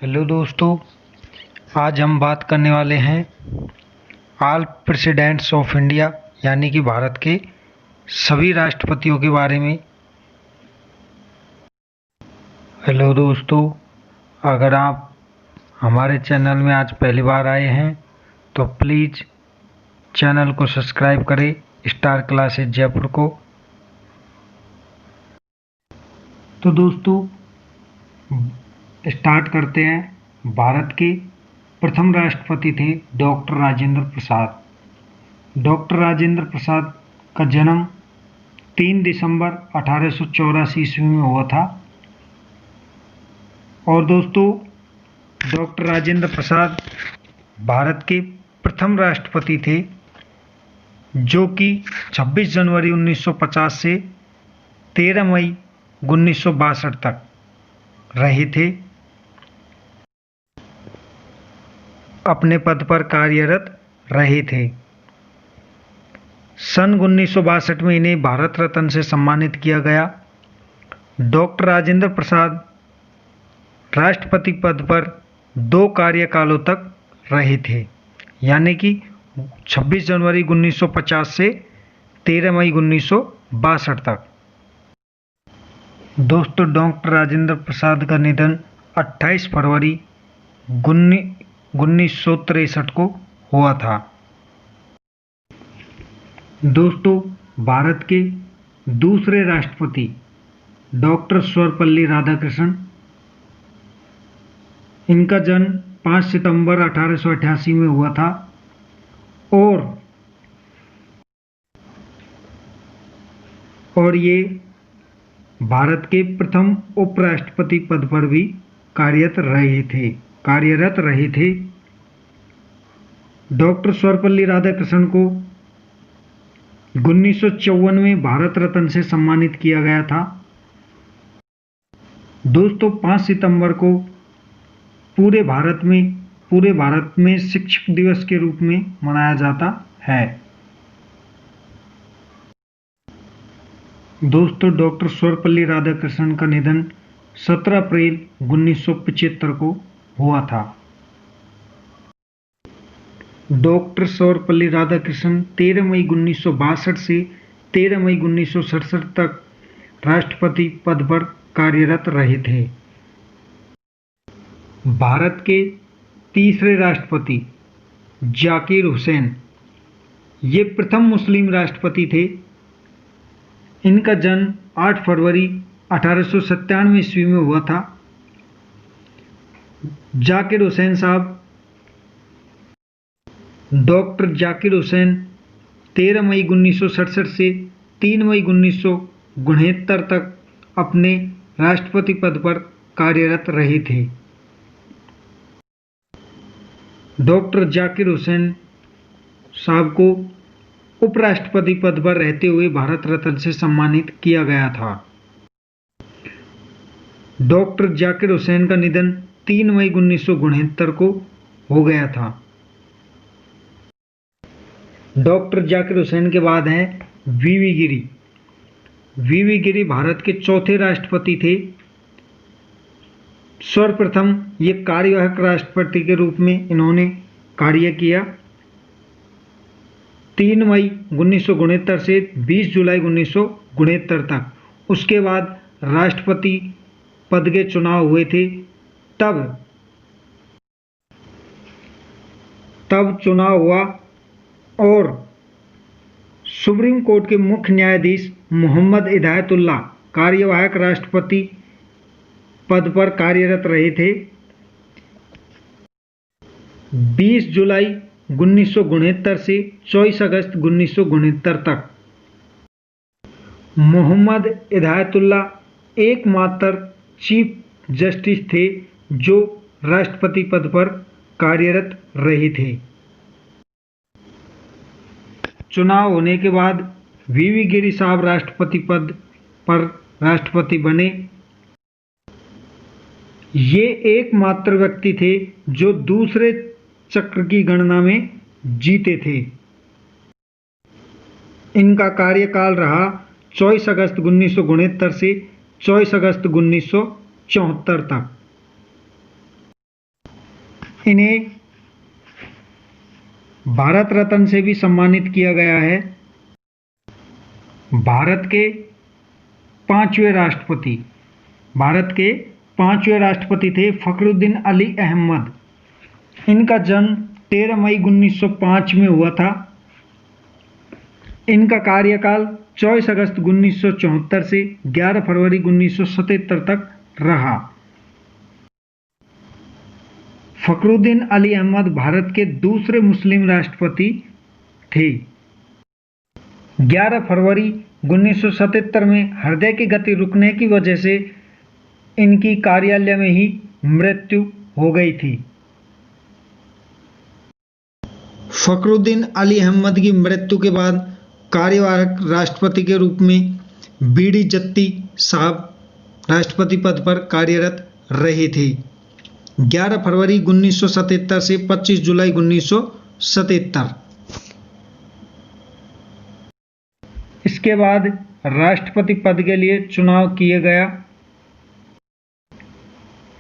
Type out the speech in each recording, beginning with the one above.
Hello दोस्तों, आज हम बात करने वाले हैं ऑल प्रेसिडेंट्स ऑफ इंडिया यानी कि भारत के सभी राष्ट्रपतियों के बारे में। हेलो दोस्तों, अगर आप हमारे चैनल में आज पहली बार आए हैं तो प्लीज़ चैनल को सब्सक्राइब करें, स्टार क्लासेस जयपुर को। तो दोस्तों स्टार्ट करते हैं। भारत के प्रथम राष्ट्रपति थे डॉक्टर राजेंद्र प्रसाद। डॉक्टर राजेंद्र प्रसाद का जन्म 3 दिसंबर 1884 ईस्वी में हुआ था। और दोस्तों डॉक्टर राजेंद्र प्रसाद भारत के प्रथम राष्ट्रपति थे जो कि 26 जनवरी 1950 से 13 मई 1962 तक रहे थे। अपने पद पर कार्यरत रहे थे। सन 1962 में इन्हें भारत रत्न से सम्मानित किया गया। डॉक्टर राजेंद्र प्रसाद राष्ट्रपति पद पर 2 कार्यकालों तक रहे थे, यानी कि 26 जनवरी 1950 से 13 मई 1962 तक। दोस्तों डॉक्टर राजेंद्र प्रसाद का निधन 28 फरवरी 1963 को हुआ था। दोस्तों भारत के दूसरे राष्ट्रपति डॉक्टर सर्वपल्ली राधाकृष्णन, इनका जन्म 5 सितंबर 1888 में हुआ था। और ये भारत के प्रथम उपराष्ट्रपति पद पर भी कार्यरत रहे थे। डॉक्टर सर्वपल्ली राधाकृष्णन को 1954 में भारत रत्न से सम्मानित किया गया था। दोस्तों 5 सितंबर को पूरे भारत में शिक्षक दिवस के रूप में मनाया जाता है। दोस्तों डॉक्टर सर्वपल्ली राधाकृष्णन का निधन 17 अप्रैल 1975 को हुआ था। डॉक्टर सर्वपल्ली राधाकृष्णन 13 मई 1962 से 13 मई 1967 तक राष्ट्रपति पद पर कार्यरत रहे थे। भारत के तीसरे राष्ट्रपति जाकिर हुसैन, ये प्रथम मुस्लिम राष्ट्रपति थे। इनका जन्म 8 फरवरी 1897 ईस्वी में हुआ था। जाकिर हुसैन साहब, डॉक्टर जाकिर हुसैन 13 मई 1967 से 3 मई 1969 तक अपने राष्ट्रपति पद पर कार्यरत रहे थे। डॉक्टर जाकिर हुसैन साहब को उपराष्ट्रपति पद पर रहते हुए भारत रत्न से सम्मानित किया गया था। डॉक्टर जाकिर हुसैन का निधन 3 मई 1969 को हो गया था। डॉक्टर जाकिर हुसैन के बाद हैं वीवी गिरी। वीवी गिरी भारत के चौथे राष्ट्रपति थे। सर्वप्रथम ये कार्यवाहक राष्ट्रपति के रूप में इन्होंने कार्य किया। 3 मई 1969 से 20 जुलाई 1969 तक। उसके बाद राष्ट्रपति पद के चुनाव हुए थे। तब चुनाव हुआ और सुप्रीम कोर्ट के मुख्य न्यायाधीश मोहम्मद हिदायतुल्लाह कार्यवाहक राष्ट्रपति पद पर कार्यरत रहे थे। 20 जुलाई 1969 से 24 अगस्त 1969 तक मोहम्मद हिदायतुल्लाह एकमात्र चीफ जस्टिस थे जो राष्ट्रपति पद पर कार्यरत रहे थे। चुनाव होने के बाद वीवी गिरी साहब राष्ट्रपति पद पर राष्ट्रपति बने। ये एकमात्र व्यक्ति थे जो दूसरे चक्र की गणना में जीते थे। इनका कार्यकाल रहा 24 अगस्त 1969 से 24 अगस्त 1974 तक। इन्हें भारत रत्न से भी सम्मानित किया गया है। भारत के पांचवें राष्ट्रपति थे फखरुद्दीन अली अहमद। इनका जन्म 13 मई 1905 में हुआ था। इनका कार्यकाल 24 अगस्त 1974 से 11 फरवरी 1977 तक रहा। फखरुद्दीन अली अहमद भारत के दूसरे मुस्लिम राष्ट्रपति थे। 11 फरवरी 1977 में हृदय की गति रुकने की वजह से इनकी कार्यालय में ही मृत्यु हो गई थी। फखरुद्दीन अली अहमद की मृत्यु के बाद कार्यवाहक राष्ट्रपति के रूप में बीडी जत्ती साहब राष्ट्रपति पद पर कार्यरत रहे थे। 11 फरवरी 1977 से 25 जुलाई 1977। इसके बाद राष्ट्रपति पद के लिए चुनाव किया गया।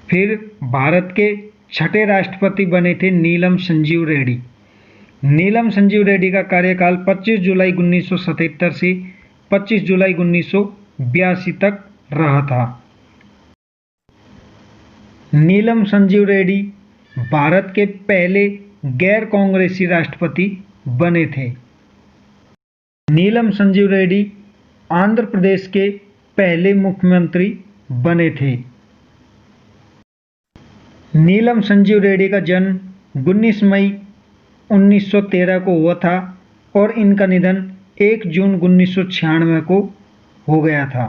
फिर भारत के छठे राष्ट्रपति बने थे नीलम संजीव रेड्डी। नीलम संजीव रेड्डी का कार्यकाल 25 जुलाई 1977 से 25 जुलाई 1982 तक रहा था। नीलम संजीव रेड्डी भारत के पहले गैर कांग्रेसी राष्ट्रपति बने थे। नीलम संजीव रेड्डी आंध्र प्रदेश के पहले मुख्यमंत्री बने थे। नीलम संजीव रेड्डी का जन्म 19 मई 1913 को हुआ था और इनका निधन 1 जून 1996 को हो गया था।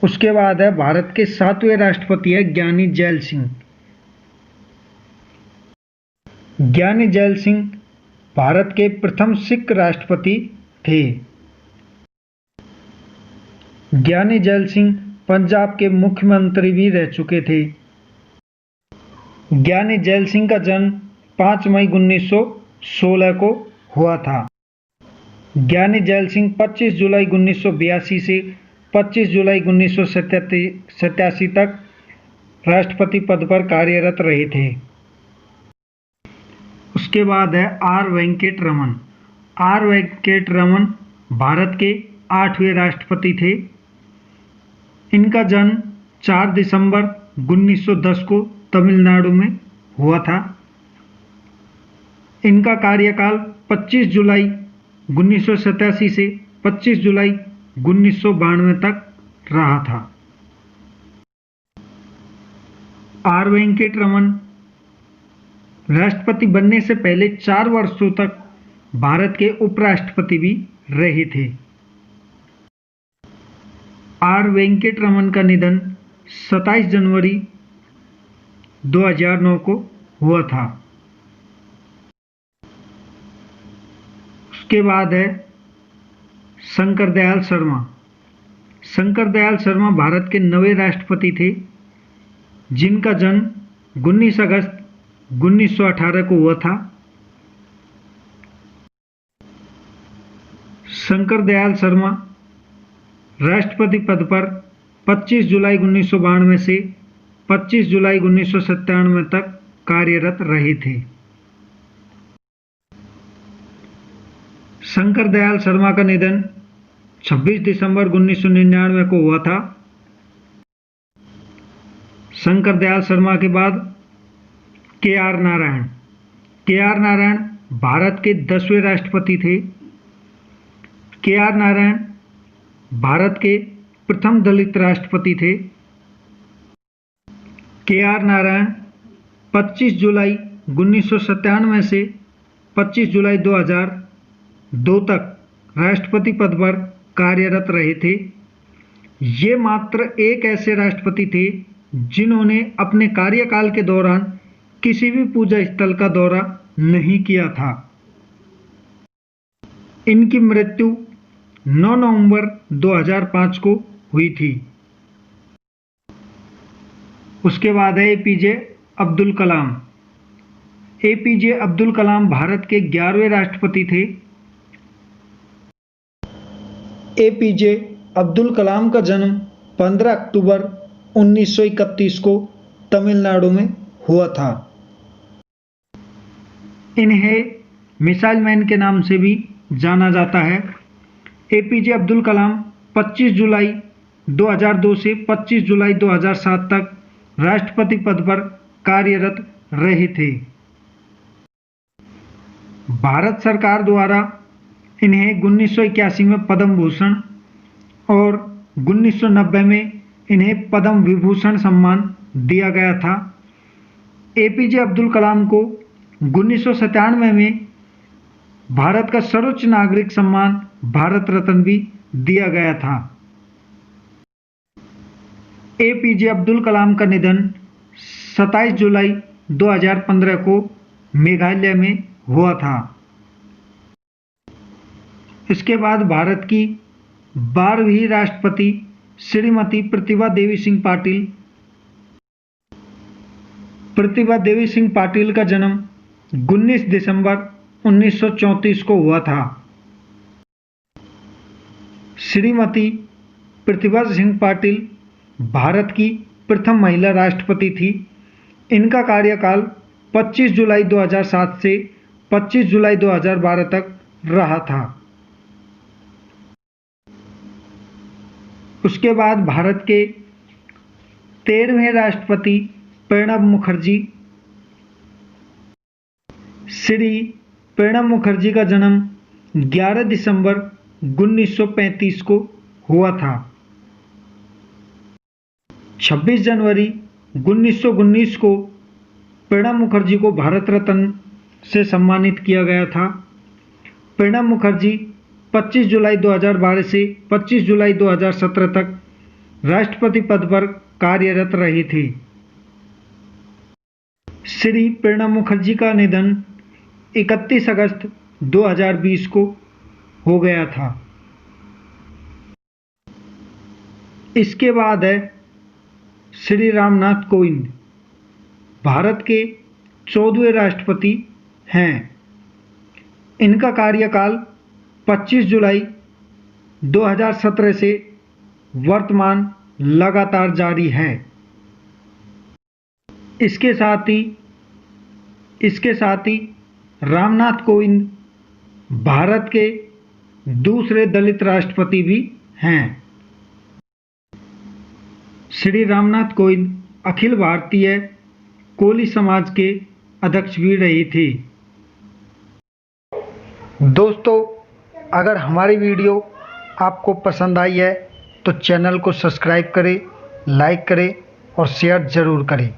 उसके बाद है भारत के 7वें राष्ट्रपति है ज्ञानी जैल सिंह। ज्ञानी जैल सिंह भारत के प्रथम सिख राष्ट्रपति थे। ज्ञानी जैल सिंह पंजाब के मुख्यमंत्री भी रह चुके थे। ज्ञानी जैल सिंह का जन्म 5 मई 1916 को हुआ था। ज्ञानी जैल सिंह 25 जुलाई 1982 से 25 जुलाई 1987 तक राष्ट्रपति पद पर कार्यरत रहे थे। उसके बाद है आर वेंकट रमन। आर वेंकट रमन भारत के 8वें राष्ट्रपति थे। इनका जन्म 4 दिसंबर 1910 को तमिलनाडु में हुआ था। इनका कार्यकाल 25 जुलाई 1987 से 25 जुलाई 1992 तक रहा था। आर वेंकट रमन राष्ट्रपति बनने से पहले 4 वर्षों तक भारत के उपराष्ट्रपति भी रहे थे। आर वेंकट रमन का निधन 27 जनवरी 2009 को हुआ था। उसके बाद है शंकर दयाल शर्मा। शंकर दयाल शर्मा भारत के 9वें राष्ट्रपति थे, जिनका जन्म 19 अगस्त 1918 को हुआ था। शंकर दयाल शर्मा राष्ट्रपति पद पर 25 जुलाई 1992 से 25 जुलाई 1997 तक कार्यरत रहे थे। शंकर दयाल शर्मा का निधन 26 दिसंबर 1999 को हुआ था। शंकर दयाल शर्मा के बाद के आर नारायण। के आर नारायण भारत के 10वें राष्ट्रपति थे। के आर नारायण भारत के प्रथम दलित राष्ट्रपति थे। के आर नारायण 25 जुलाई 1997 से 25 जुलाई 2002 तक राष्ट्रपति पद पर कार्यरत रहे थे। ये मात्र एक ऐसे राष्ट्रपति थे जिन्होंने अपने कार्यकाल के दौरान किसी भी पूजा स्थल का दौरा नहीं किया था। इनकी मृत्यु 9 नवंबर 2005 को हुई थी। उसके बाद है एपीजे अब्दुल कलाम। एपीजे अब्दुल कलाम भारत के 11वें राष्ट्रपति थे। एपीजे अब्दुल कलाम का जन्म 15 अक्टूबर 1931 को तमिलनाडु में हुआ था। इन्हें मिसाइल मैन के नाम से भी जाना जाता है। एपीजे अब्दुल कलाम 25 जुलाई 2002 से 25 जुलाई 2007 तक राष्ट्रपति पद पर कार्यरत रहे थे। भारत सरकार द्वारा इन्हें 1981 में पद्म भूषण और 1990 में इन्हें पद्म विभूषण सम्मान दिया गया था। एपीजे अब्दुल कलाम को 1997 में भारत का सर्वोच्च नागरिक सम्मान भारत रत्न भी दिया गया था। एपीजे अब्दुल कलाम का निधन 27 जुलाई 2015 को मेघालय में हुआ था। इसके बाद भारत की 12वीं राष्ट्रपति श्रीमती प्रतिभा देवी सिंह पाटिल का जन्म 19 दिसंबर 1934 को हुआ था। श्रीमती प्रतिभा सिंह पाटिल भारत की प्रथम महिला राष्ट्रपति थी। इनका कार्यकाल 25 जुलाई 2007 से 25 जुलाई 2012 तक रहा था। उसके बाद भारत के 13वें राष्ट्रपति प्रणब मुखर्जी, श्री प्रणब मुखर्जी का जन्म 11 दिसंबर 1935 को हुआ था। 26 जनवरी 1919 को प्रणब मुखर्जी को भारत रत्न से सम्मानित किया गया था। प्रणब मुखर्जी 25 जुलाई 2012 से 25 जुलाई 2017 तक राष्ट्रपति पद पर कार्यरत रही थी। श्री प्रणब मुखर्जी का निधन 31 अगस्त 2020 को हो गया था। इसके बाद है श्री रामनाथ कोविंद, भारत के 14वें राष्ट्रपति हैं। इनका कार्यकाल 25 जुलाई 2017 से वर्तमान लगातार जारी है। इसके साथ ही रामनाथ कोविंद भारत के दूसरे दलित राष्ट्रपति भी हैं। श्री रामनाथ कोविंद अखिल भारतीय कोली समाज के अध्यक्ष भी रहे थे। दोस्तों, अगर हमारी वीडियो आपको पसंद आई है तो चैनल को सब्सक्राइब करें, लाइक करें और शेयर ज़रूर करें।